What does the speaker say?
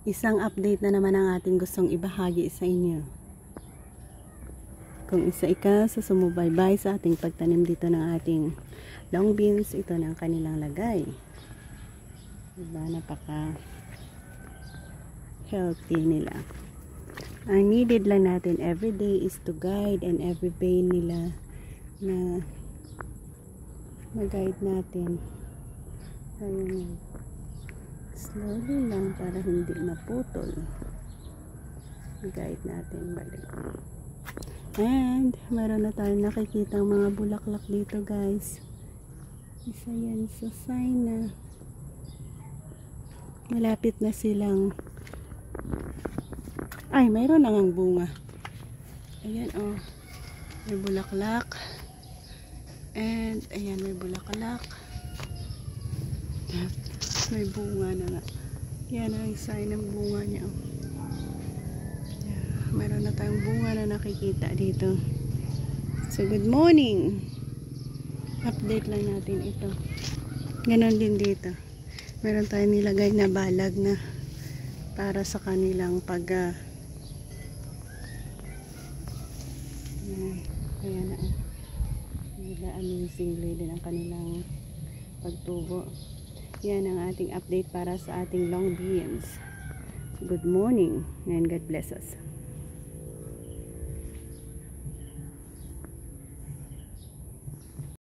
Isang update na naman ang ating gustong ibahagi sa inyo. Kung isa ka sa sumubaybay sa ating pagtanim dito ng ating long beans, ito na ang kanilang lagay. Diba, napaka healthy nila. Ang needed lang natin every day is to guide, and every day nila na mag-guide natin. Ayun. Slowly lang para hindi maputol. Guide natin balik. And meron na tayong nakikita mga bulaklak dito, guys. Isa yan sa sign na malapit na silang mayroon na ngang bunga. Ayan, oh, may bulaklak. And ayan, may bulaklak. May bunga na nga. Yan ang sign ng bunga niya. Yeah, meron na tayong bunga na nakikita dito. So good morning. Update lang natin ito. Ganon din dito. Meron tayong nilagay na balag na para sa kanilang ayan na. Diba, amazingly din ang kanilang pagtubo. Yan ang ating update para sa ating long beans. Good morning and God bless us.